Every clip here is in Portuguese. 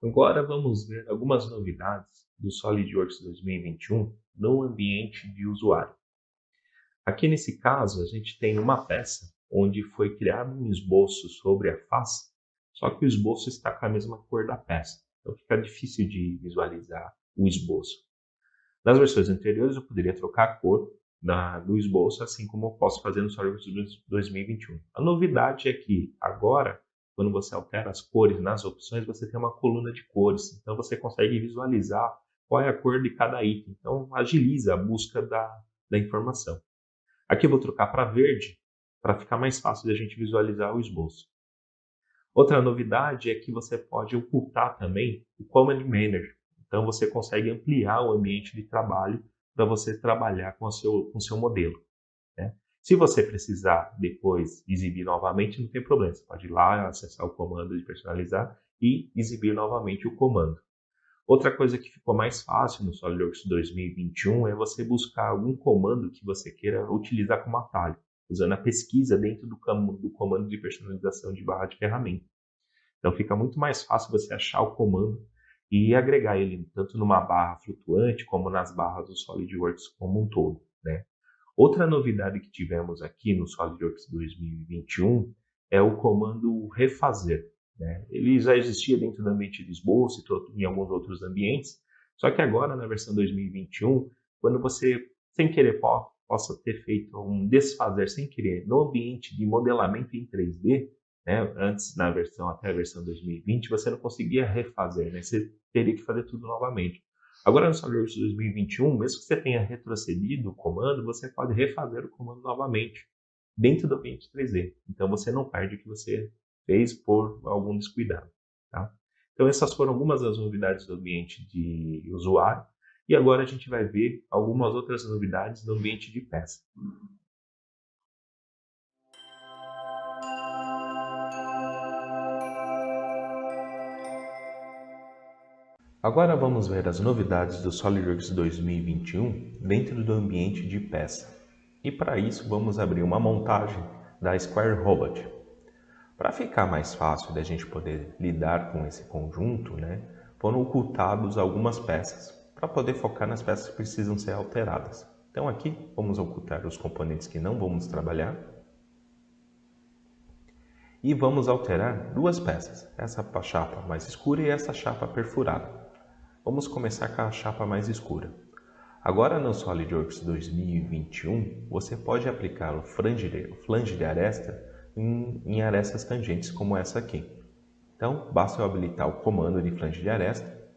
Agora vamos ver algumas novidades do SolidWorks 2021 no ambiente de usuário. Aqui nesse caso, a gente tem uma peça onde foi criado um esboço sobre a face, só que o esboço está com a mesma cor da peça, então fica difícil de visualizar o esboço. Nas versões anteriores, eu poderia trocar a cor do esboço, assim como eu posso fazer no SolidWorks 2021. A novidade é que agora, quando você altera as cores nas opções, você tem uma coluna de cores, então você consegue visualizar qual é a cor de cada item, então agiliza a busca da informação. Aqui eu vou trocar para verde, para ficar mais fácil de a gente visualizar o esboço. Outra novidade é que você pode ocultar também o Command Manager. Então você consegue ampliar o ambiente de trabalho para você trabalhar com o seu modelo, né? Se você precisar depois exibir novamente, não tem problema. Você pode ir lá, acessar o comando de personalizar e exibir novamente o comando. Outra coisa que ficou mais fácil no SolidWorks 2021 é você buscar algum comando que você queira utilizar como atalho, usando a pesquisa dentro do comando de personalização de barra de ferramenta. Então fica muito mais fácil você achar o comando e agregar ele tanto numa barra flutuante como nas barras do SolidWorks como um todo, né? Outra novidade que tivemos aqui no SolidWorks 2021 é o comando refazer, né? Ele já existia dentro do ambiente de esboço e em alguns outros ambientes, só que agora na versão 2021, quando você sem querer possa ter feito um desfazer sem querer no ambiente de modelamento em 3D, né? Antes até a versão 2020, você não conseguia refazer, né? Você teria que fazer tudo novamente. Agora no SolidWorks 2021, mesmo que você tenha retrocedido o comando, você pode refazer o comando novamente dentro do ambiente 3D. Então você não perde o que você fez por algum descuidado, tá? Então essas foram algumas das novidades do ambiente de usuário. E agora a gente vai ver algumas outras novidades do ambiente de peça. Agora vamos ver as novidades do SolidWorks 2021 dentro do ambiente de peça. E para isso vamos abrir uma montagem da Square Robot. Para ficar mais fácil da gente poder lidar com esse conjunto, né, foram ocultados algumas peças, para poder focar nas peças que precisam ser alteradas. Então aqui vamos ocultar os componentes que não vamos trabalhar e vamos alterar duas peças, essa chapa mais escura e essa chapa perfurada. Vamos começar com a chapa mais escura. Agora no SolidWorks 2021, você pode aplicar o flange de aresta em arestas tangentes como essa aqui. Então, basta eu habilitar o comando de flange de aresta,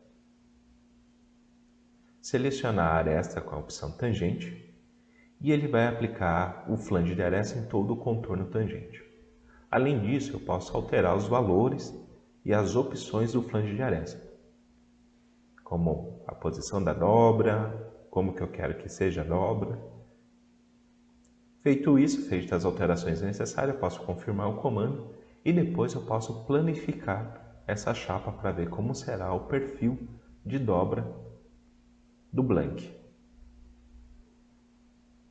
selecionar a aresta com a opção tangente e ele vai aplicar o flange de aresta em todo o contorno tangente. Além disso, eu posso alterar os valores e as opções do flange de aresta, como a posição da dobra, como que eu quero que seja a dobra. Feito isso, feitas as alterações necessárias, eu posso confirmar o comando e depois eu posso planificar essa chapa para ver como será o perfil de dobra do blank.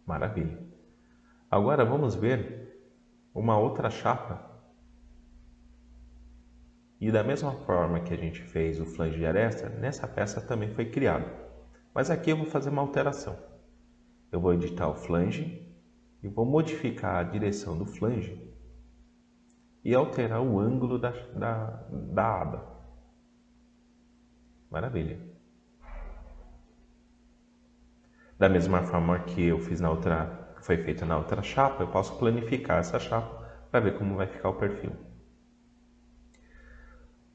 Maravilha! Agora vamos ver uma outra chapa. E da mesma forma que a gente fez o flange de aresta, nessa peça também foi criado. Mas aqui eu vou fazer uma alteração. Eu vou editar o flange e vou modificar a direção do flange e alterar o ângulo da aba. Maravilha! Da mesma forma que eu fiz que foi feito na outra chapa, eu posso planificar essa chapa para ver como vai ficar o perfil.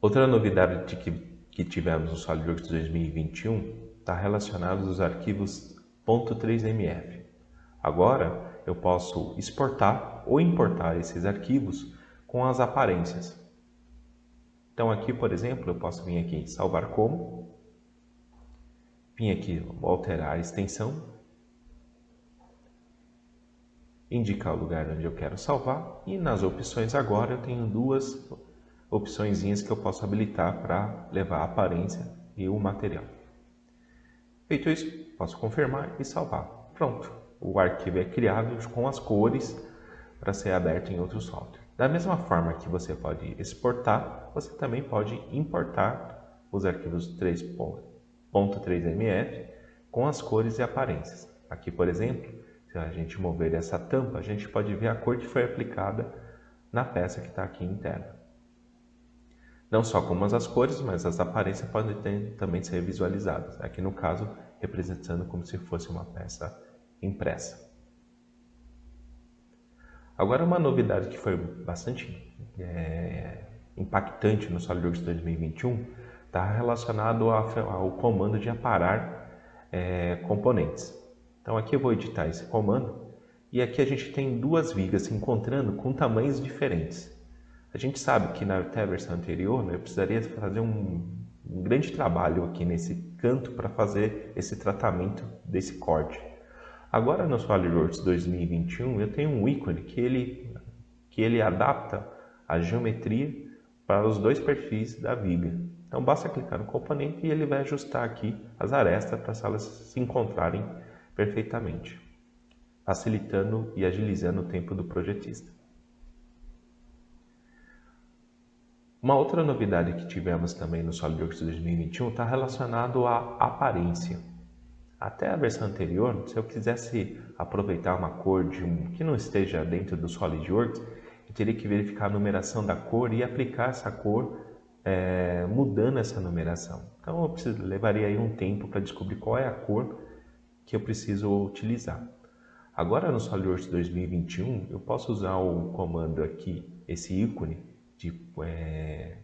Outra novidade que tivemos no SolidWorks 2021 está relacionada aos arquivos .3mf. Agora eu posso exportar ou importar esses arquivos com as aparências. Então aqui, por exemplo, eu posso vir aqui em salvar como, vir aqui alterar a extensão indicar o lugar onde eu quero salvar e nas opções agora eu tenho duas opçõezinhas que eu posso habilitar para levar a aparência e o material. Feito isso, posso confirmar e salvar. Pronto, o arquivo é criado com as cores para ser aberto em outro software. Da mesma forma que você pode exportar, você também pode importar os arquivos 3.3mf com as cores e aparências. Aqui, por exemplo, se a gente mover essa tampa, a gente pode ver a cor que foi aplicada na peça que está aqui interna. Não só como as cores, mas as aparências podem também ser visualizadas. Aqui no caso, representando como se fosse uma peça impressa. Agora, uma novidade que foi bastante impactante no SolidWorks 2021 está relacionado ao comando de aparar componentes. Então aqui eu vou editar esse comando e aqui a gente tem duas vigas se encontrando com tamanhos diferentes. A gente sabe que na versão anterior eu precisaria fazer um grande trabalho aqui nesse canto para fazer esse tratamento desse corte. Agora no SolidWorks 2021 eu tenho um ícone que ele adapta a geometria para os dois perfis da viga. Então basta clicar no componente e ele vai ajustar aqui as arestas para elas se encontrarem perfeitamente, facilitando e agilizando o tempo do projetista. Uma outra novidade que tivemos também no SolidWorks 2021 está relacionado à aparência. Até a versão anterior, se eu quisesse aproveitar uma cor que não esteja dentro do SolidWorks, eu teria que verificar a numeração da cor e aplicar essa cor mudando essa numeração. Então eu levaria aí um tempo para descobrir qual é a cor que eu preciso utilizar. Agora no SolidWorks 2021 eu posso usar o comando aqui, esse ícone de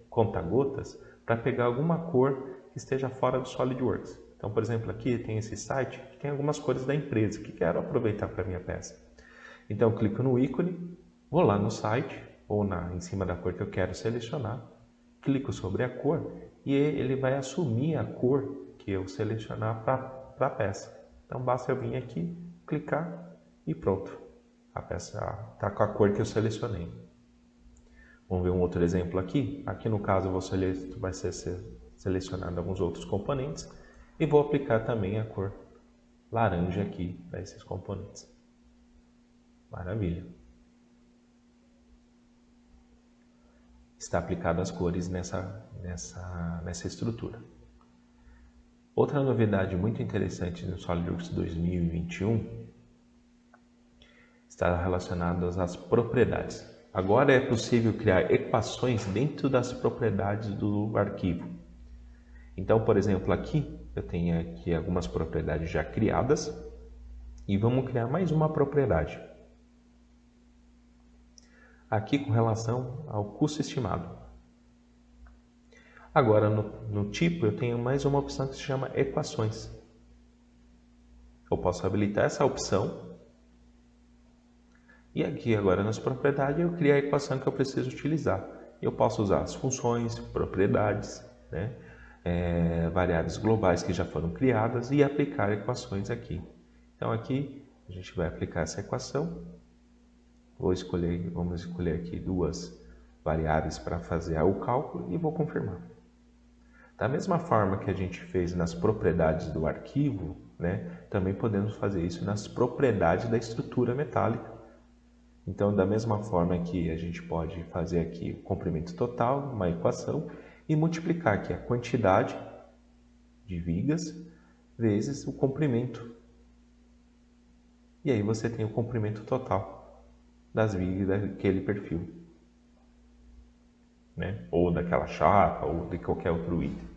conta-gotas, para pegar alguma cor que esteja fora do SolidWorks. Então, por exemplo, aqui tem esse site que tem algumas cores da empresa que quero aproveitar para a minha peça. Então, eu clico no ícone, vou lá no site, ou em cima da cor que eu quero selecionar, clico sobre a cor e ele vai assumir a cor que eu selecionar para a peça. Então, basta eu vir aqui, clicar e pronto. A peça está com a cor que eu selecionei. Vamos ver um outro exemplo aqui. Aqui no caso vai ser selecionado alguns outros componentes e vou aplicar também a cor laranja aqui para esses componentes. Maravilha. Está aplicado as cores nessa estrutura. Outra novidade muito interessante no SolidWorks 2021 está relacionada às propriedades. Agora é possível criar equações dentro das propriedades do arquivo. Então, por exemplo, aqui eu tenho aqui algumas propriedades já criadas e vamos criar mais uma propriedade. Aqui com relação ao custo estimado. Agora no tipo eu tenho mais uma opção que se chama equações. Eu posso habilitar essa opção. E aqui agora nas propriedades eu crio a equação que eu preciso utilizar. Eu posso usar as funções, propriedades, variáveis globais que já foram criadas e aplicar equações aqui. Então aqui a gente vai aplicar essa equação. Vamos escolher aqui duas variáveis para fazer o cálculo e vou confirmar. Da mesma forma que a gente fez nas propriedades do arquivo, também podemos fazer isso nas propriedades da estrutura metálica. Então, da mesma forma que a gente pode fazer aqui o comprimento total, uma equação, e multiplicar aqui a quantidade de vigas vezes o comprimento. E aí você tem o comprimento total das vigas daquele perfil. Ou daquela chapa, ou de qualquer outro item.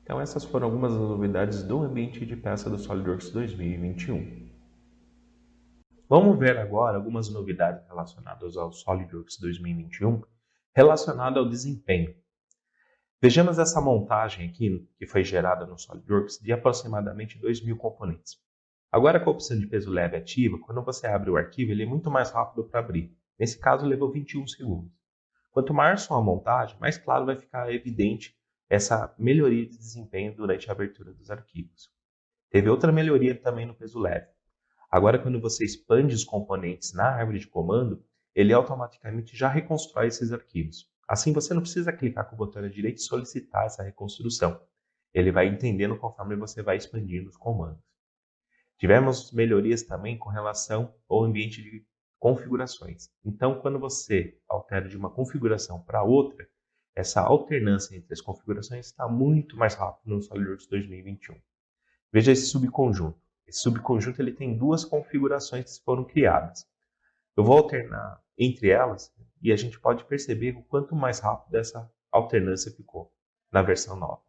Então, essas foram algumas das novidades do ambiente de peça do SolidWorks 2021. Vamos ver agora algumas novidades relacionadas ao SolidWorks 2021, relacionado ao desempenho. Vejamos essa montagem aqui, que foi gerada no SolidWorks, de aproximadamente 2.000 componentes. Agora com a opção de peso leve ativa, quando você abre o arquivo, ele é muito mais rápido para abrir. Nesse caso, levou 21 segundos. Quanto maior sua montagem, mais claro vai ficar evidente essa melhoria de desempenho durante a abertura dos arquivos. Teve outra melhoria também no peso leve. Agora, quando você expande os componentes na árvore de comando, ele automaticamente já reconstrói esses arquivos. Assim, você não precisa clicar com o botão direito e solicitar essa reconstrução. Ele vai entendendo conforme você vai expandindo os comandos. Tivemos melhorias também com relação ao ambiente de configurações. Então, quando você altera de uma configuração para outra, essa alternância entre as configurações está muito mais rápido no SolidWorks 2021. Veja esse subconjunto. Esse subconjunto ele tem duas configurações que foram criadas. Eu vou alternar entre elas e a gente pode perceber o quanto mais rápido essa alternância ficou na versão nova.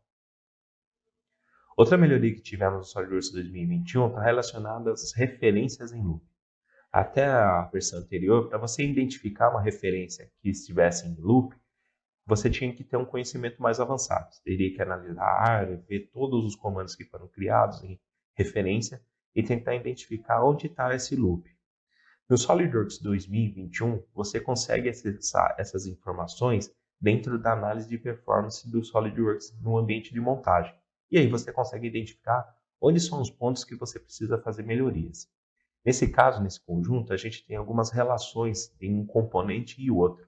Outra melhoria que tivemos no SolidWorks 2021 está relacionada às referências em loop. Até a versão anterior, para você identificar uma referência que estivesse em loop, você tinha que ter um conhecimento mais avançado. Você teria que analisar, ver todos os comandos que foram criados em referência e tentar identificar onde está esse loop. No SolidWorks 2021, você consegue acessar essas informações dentro da análise de performance do SolidWorks no ambiente de montagem. E aí você consegue identificar onde são os pontos que você precisa fazer melhorias. Nesse caso, nesse conjunto, a gente tem algumas relações em um componente e o outro.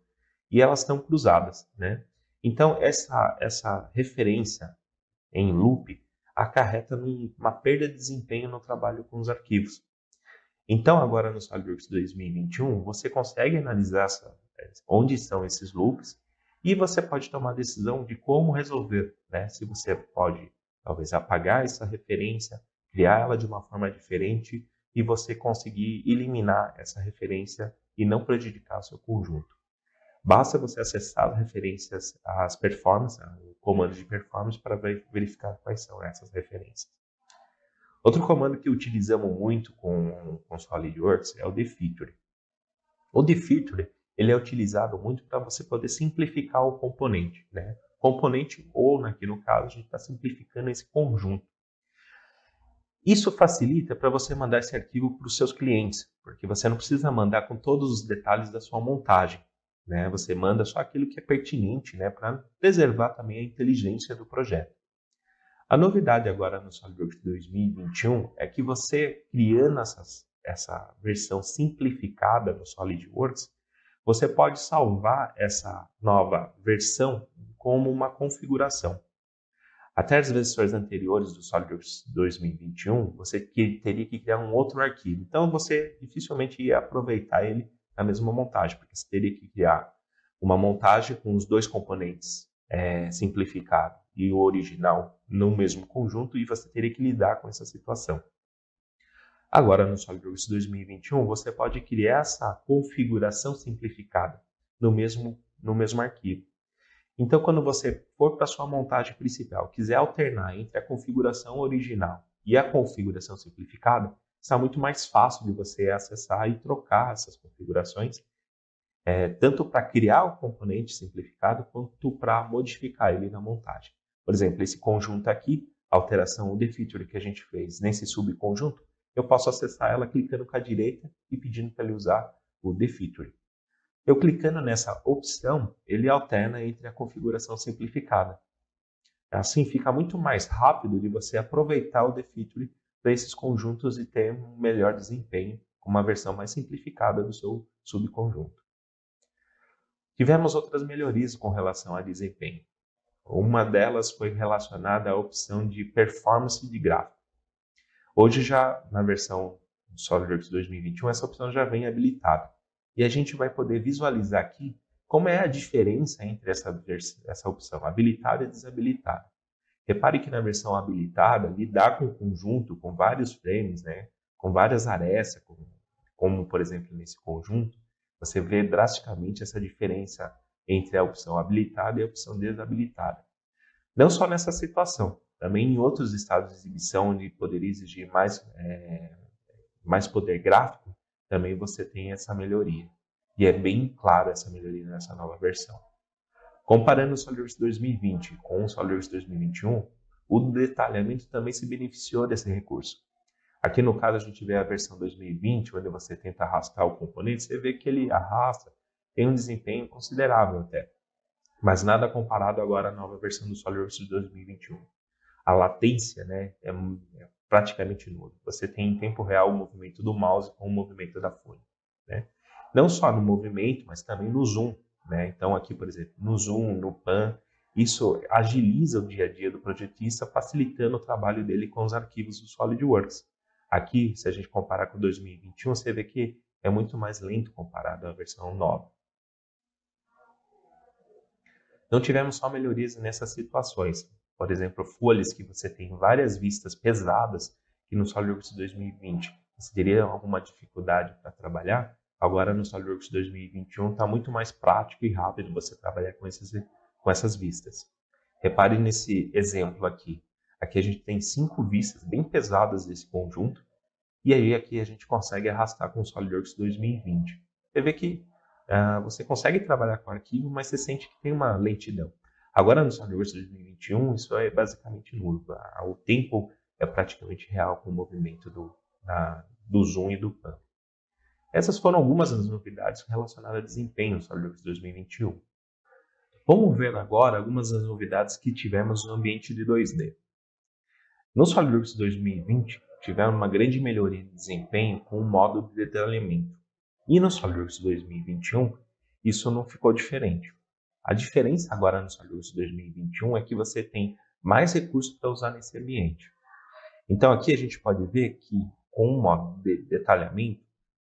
E elas estão cruzadas, né? Então, essa referência em loop acarreta uma perda de desempenho no trabalho com os arquivos. Então, agora no SolidWorks 2021, você consegue analisar onde estão esses loops e você pode tomar a decisão de como resolver, né? Se você pode, talvez, apagar essa referência, criar ela de uma forma diferente e você conseguir eliminar essa referência e não prejudicar o seu conjunto. Basta você acessar as referências, as performances, o comando de performance para verificar quais são essas referências. Outro comando que utilizamos muito com SolidWorks é o dfeature. O dfeature ele é utilizado muito para você poder simplificar o componente, né? Componente ou, aqui no caso, a gente está simplificando esse conjunto. Isso facilita para você mandar esse arquivo para os seus clientes, porque você não precisa mandar com todos os detalhes da sua montagem, né? Você manda só aquilo que é pertinente, né? Para preservar também a inteligência do projeto. A novidade agora no SolidWorks 2021 é que você, criando essa versão simplificada do SolidWorks, você pode salvar essa nova versão como uma configuração. Até as versões anteriores do SolidWorks 2021, você teria que criar um outro arquivo. Então, você dificilmente ia aproveitar ele na mesma montagem, porque você teria que criar uma montagem com os dois componentes simplificado e o original no mesmo conjunto e você teria que lidar com essa situação. Agora, no SolidWorks 2021, você pode criar essa configuração simplificada no mesmo arquivo. Então, quando você for para a sua montagem principal, quiser alternar entre a configuração original e a configuração simplificada, está muito mais fácil de você acessar e trocar essas configurações, tanto para criar o componente simplificado, quanto para modificar ele na montagem. Por exemplo, esse conjunto aqui, a alteração, o dfeature que a gente fez nesse subconjunto, eu posso acessar ela clicando com a direita e pedindo para ele usar o dfeature. Eu clicando nessa opção, ele alterna entre a configuração simplificada. Assim fica muito mais rápido de você aproveitar o dfeature para esses conjuntos e ter um melhor desempenho com uma versão mais simplificada do seu subconjunto. Tivemos outras melhorias com relação a desempenho. Uma delas foi relacionada à opção de performance de gráfico. Hoje já na versão SolidWorks 2021 essa opção já vem habilitada. E a gente vai poder visualizar aqui como é a diferença entre essa opção habilitada e desabilitada. Repare que na versão habilitada, lidar com o conjunto, com vários frames, né, com várias arestas, como por exemplo nesse conjunto, você vê drasticamente essa diferença entre a opção habilitada e a opção desabilitada. Não só nessa situação, também em outros estados de exibição onde poderia exigir mais poder gráfico, também você tem essa melhoria. E é bem claro essa melhoria nessa nova versão. Comparando o SolidWorks 2020 com o SolidWorks 2021, o detalhamento também se beneficiou desse recurso. Aqui no caso a gente vê a versão 2020, onde você tenta arrastar o componente, você vê que ele arrasta, tem um desempenho considerável até. Mas nada comparado agora à nova versão do SolidWorks de 2021. A latência, né, praticamente nulo. Você tem em tempo real o movimento do mouse com o movimento da folha, né? Não só no movimento, mas também no zoom, né? Então aqui, por exemplo, no zoom, no pan, isso agiliza o dia a dia do projetista, facilitando o trabalho dele com os arquivos do SolidWorks. Aqui, se a gente comparar com 2021, você vê que é muito mais lento comparado à versão nova. Não tivemos só melhorias nessas situações. Por exemplo, folhas que você tem várias vistas pesadas, que no SolidWorks 2020 você teria alguma dificuldade para trabalhar, agora no SolidWorks 2021 está muito mais prático e rápido você trabalhar com essas vistas. Repare nesse exemplo aqui. Aqui a gente tem 5 vistas bem pesadas desse conjunto, e aí aqui a gente consegue arrastar com o SolidWorks 2020. Você vê que você consegue trabalhar com arquivo, mas você sente que tem uma lentidão. Agora no SolidWorks 2021, isso é basicamente nulo. O tempo é praticamente real com o movimento do zoom e do pan. Essas foram algumas das novidades relacionadas a desempenho no SolidWorks 2021. Vamos ver agora algumas das novidades que tivemos no ambiente de 2D. No SolidWorks 2020, tivemos uma grande melhoria de desempenho com o modo de detalhamento. E no SolidWorks 2021, isso não ficou diferente. A diferença agora no SolidWorks 2021 é que você tem mais recursos para usar nesse ambiente. Então aqui a gente pode ver que com o modo de detalhamento,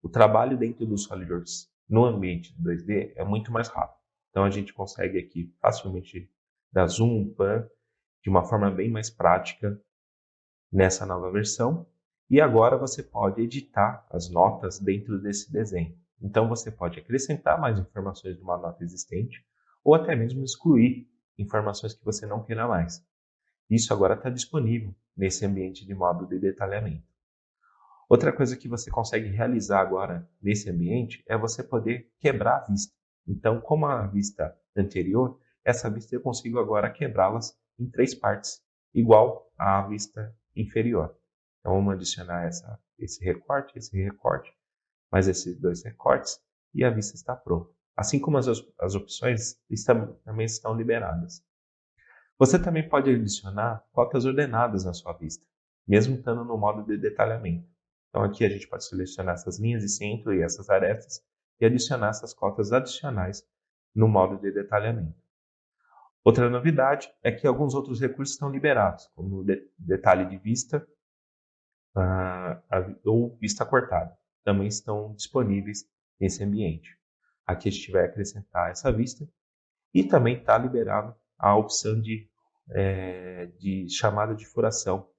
o trabalho dentro do SolidWorks no ambiente de 2D é muito mais rápido. Então a gente consegue aqui facilmente dar zoom, pan, de uma forma bem mais prática nessa nova versão. E agora você pode editar as notas dentro desse desenho. Então você pode acrescentar mais informações de uma nota existente ou até mesmo excluir informações que você não queira mais. Isso agora está disponível nesse ambiente de modo de detalhamento. Outra coisa que você consegue realizar agora nesse ambiente é você poder quebrar a vista. Então, como a vista anterior, essa vista eu consigo agora quebrá-las em 3 partes, igual à vista inferior. Então, vamos adicionar esse recorte, mais esses 2 recortes, e a vista está pronta. Assim como as opções também estão liberadas. Você também pode adicionar cotas ordenadas na sua vista, mesmo estando no modo de detalhamento. Então aqui a gente pode selecionar essas linhas de centro e essas arestas e adicionar essas cotas adicionais no modo de detalhamento. Outra novidade é que alguns outros recursos estão liberados, como o detalhe de vista ou vista cortada. Também estão disponíveis nesse ambiente. Aqui a gente vai acrescentar essa vista e também está liberado a opção de chamada de furação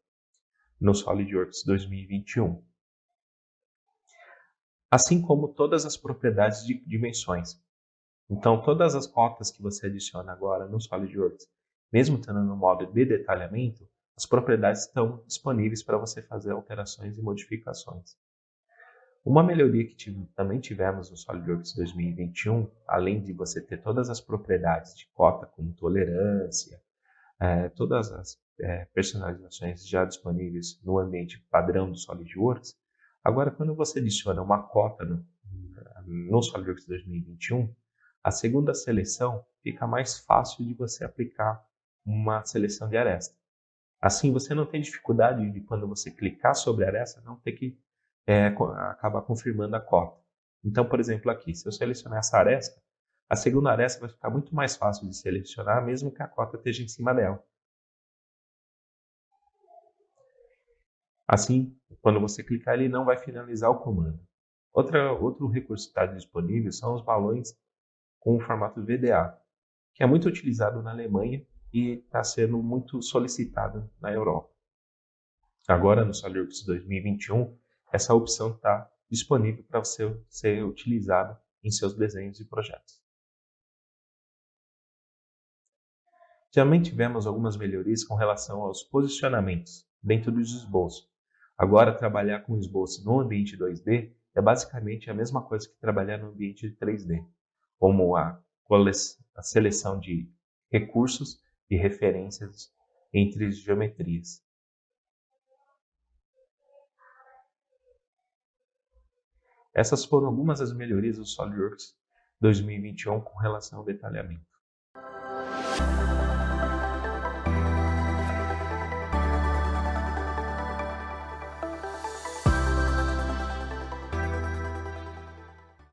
no SolidWorks 2021. Assim como todas as propriedades de dimensões. Então, todas as cotas que você adiciona agora no SolidWorks, mesmo estando no modo de detalhamento, as propriedades estão disponíveis para você fazer alterações e modificações. Uma melhoria que também tivemos no SolidWorks 2021, além de você ter todas as propriedades de cota, como tolerância, todas as personalizações já disponíveis no ambiente padrão do SolidWorks, agora quando você adiciona uma cota no SolidWorks 2021, a segunda seleção fica mais fácil de você aplicar uma seleção de aresta. Assim, você não tem dificuldade de, quando você clicar sobre a aresta, não ter que acabar confirmando a cota. Então, por exemplo, aqui, se eu selecionar essa aresta, a segunda aresta vai ficar muito mais fácil de selecionar, mesmo que a cota esteja em cima dela. Assim, quando você clicar, ele não vai finalizar o comando. Outro recurso que está disponível são os balões com o formato VDA, que é muito utilizado na Alemanha e está sendo muito solicitado na Europa. Agora, no SolidWorks 2021, essa opção está disponível para você ser utilizada em seus desenhos e projetos. Também tivemos algumas melhorias com relação aos posicionamentos dentro dos esboços. Agora, trabalhar com esboço no ambiente 2D é basicamente a mesma coisa que trabalhar no ambiente de 3D, como a seleção de recursos e referências entre geometrias. Essas foram algumas das melhorias do SolidWorks 2021 com relação ao detalhamento.